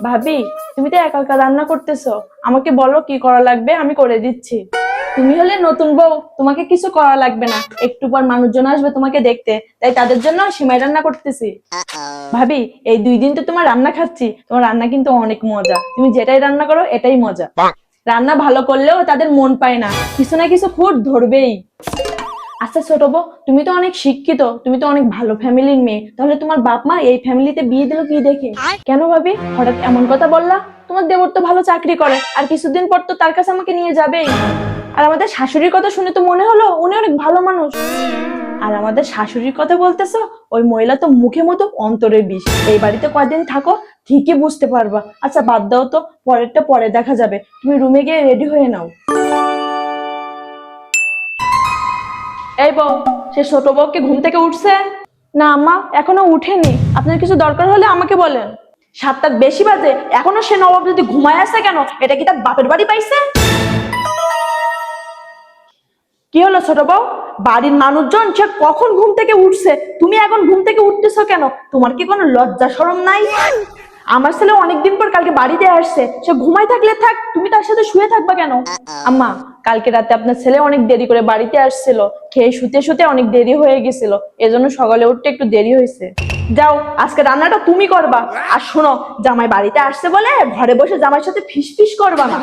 ভাবি, তুমি তো একা একা রান্না করতেছো, আমাকে বলো কি করা লাগবে, আমি করে দিচ্ছি। তুমি হলে নতুন বউ, তোমাকে কিছু করা লাগবে না। একটু পর মানুষজন আসবে তোমাকে দেখতে, তাই তাদের জন্য সিমাই রান্না করতেছি। ভাবি, এই 2 দিন তো তোমার রান্না খাচ্ছি, তোমার রান্না কিন্তু অনেক মজা। তুমি যেটাই রান্না করো এটাই মজা। রান্না ভালো করলেও তাদের মন পায় না, কিছু না কিছু খুঁত ধরবেই। আচ্ছা ছোট বউ, তুমি তো অনেক শিক্ষিত, তুমি তো অনেক ভালো ফ্যামিলির মেয়ে, তাহলে তোমার বাপ মা এই ফ্যামিলিতে বিয়ে দিল কি দেখে? কেন ভাবি হঠাৎ এমন কথা বললা? তোমার দেবর তো ভালো চাকরি করে, আর কিছুদিন পর তো তার কাছে আমাকে নিয়ে যাবেই। আর আমাদের শাশুড়ির কথা শুনে তো মনে হলো উনি অনেক ভালো মানুষ। আর আমাদের শাশুড়ির কথা বলতেছো? ওই মহিলা তো মুখে মতো অন্তরে বিষ। এই বাড়িতে কয়দিন থাকো ঠিকই বুঝতে পারবা। আচ্ছা বাদ দাও তো, পরেরটা পরে দেখা যাবে। তুমি রুমে গিয়ে রেডি হয়ে নাও। এই বউ, সে ছোট বউ কি ঘুম থেকে উঠছে? না আম্মা, এখনো উঠেনি। আপনার কিছু দরকার হলে আমাকে বলেন। 7টার বেশি বাজে, এখনো সে নবাব যদি ঘুমায় আছে কেন? এটা কি তার বাপের বাড়ি পাইছে? কি হলো ছোট বউ? বাড়ির মানুষজন সে কখন ঘুম থেকে উঠছে, তুমি এখন ঘুম থেকে উঠতেছো কেন? তোমার কি কোনো লজ্জা শরম নাই? আমার ছেলে অনেকদিন পর কালকে বাড়িতে আসছে, সে ঘুমাই থাকলে থাক, তুমি তার সাথে শুয়ে থাকবা কেন? আম্মা, কালকে রাতে আপনার ছেলে অনেক দেরি করে বাড়িতে আসছিল, খেয়ে শুতে শুতে অনেক দেরি হয়ে গেছিল, এজন্য সকালে উঠতে একটু দেরি হয়েছে। যাও, আজকে রান্নাটা তুমি করবা। আর শোনো, জামাই বাড়িতে আসছে বলে ঘরে বসে জামাইয়ের সাথে ফিস ফিস করবা না।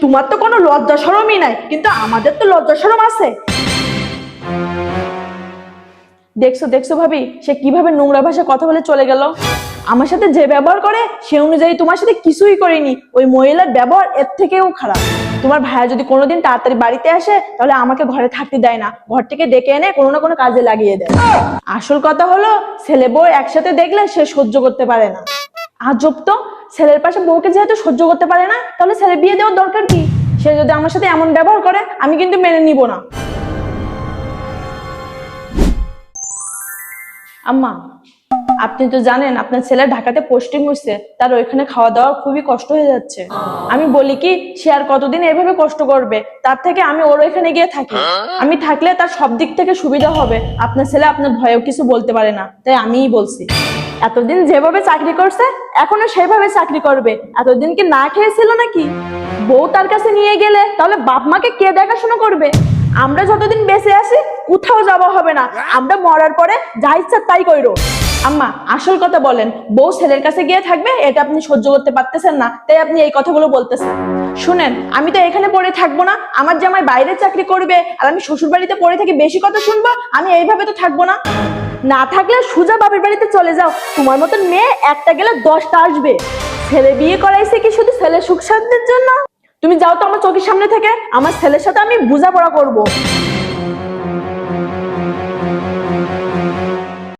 তোমার তো কোনো লজ্জা শরমই নাই, কিন্তু আমাদের তো লজ্জা শরম আছে। দেখছো দেখছো ভাবি, সে কিভাবে নোংরা ভাষায় কথা বলে চলে গেল। আমার সাথে যে ব্যবহার করে সে অনুযায়ী তোমার সাথে কিছুই করিনি। ওই মহিলার ব্যবহার এর থেকেও খারাপ। তোমার ভাইয়া যদি কোনোদিন তাড়াতাড়ি বাড়িতে আসে, তাহলে আমাকে ঘরে থাকতে দেয় না, ঘর থেকে ডেকে এনে কোনো না কোনো কাজে লাগিয়ে দেয়। আসল কথা হলো, ছেলে বউ একসাথে দেখলে সে সহ্য করতে পারে না। আজব তো, ছেলের পাশে বউকে যেহেতু সহ্য করতে পারে না, তাহলে ছেলে বিয়ে দেওয়ার দরকার কি? সে যদি আমার সাথে এমন ব্যবহার করে, আমি কিন্তু মেনে নিব না। আম্মা, আপনি তো জানেন আপনার ছেলে ঢাকাতে পোস্টিং হয়েছে, তার ওইখানে খাওয়া দাওয়া খুবই কষ্ট হয়ে যাচ্ছে। আমি বলি কি, সে আর কতদিন এভাবে কষ্ট করবে? তার থেকে আমি ওর ওইখানে গিয়ে থাকি। আমি থাকলে তার সব দিক থেকে সুবিধা হবে। আপনার ছেলে আপনার ভয়েও কিছু বলতে পারে না, তাই আমিই বলছি। এতদিন যেভাবে চাকরি করছে এখনো সেভাবে চাকরি করবে। এতদিন কি না খেয়েছিল নাকি? বউ তার কাছে নিয়ে গেলে তাহলে বাপ মাকে কে দেখাশোনা করবে? আমরা যতদিন বেঁচে আছি কোথাও যাওয়া হবে না, আমরা মরার পরে যা ইচ্ছা তাই কইরো। আম্মা, আসল কথা বলেন, বউ ছেলের কাছে গিয়ে থাকবে এটা আপনি সহ্য করতে পারতেছেন না, তাই আপনি এই কথাগুলো বলতেছেন। শুনেন, আমি তো এখানে পড়ে থাকবো না, আমার জামাই বাইরে চাকরি করবে, আর আমি শ্বশুর বাড়িতে পড়ে থেকে বেশি কথা শুনবো? আমি এইভাবে তো থাকবো না। না থাকলে সোজা বাপের বাড়িতে চলে যাও। তোমার মতন মেয়ে একটা গেলে 10টা আসবে। ছেলে বিয়ে করাইছে কি শুধু ছেলের সুখ শান্তির জন্য? তুমি যাও তো আমার চোখের সামনে থেকে, আমার ছেলের সাথে আমি বোঝাপড়া করবো।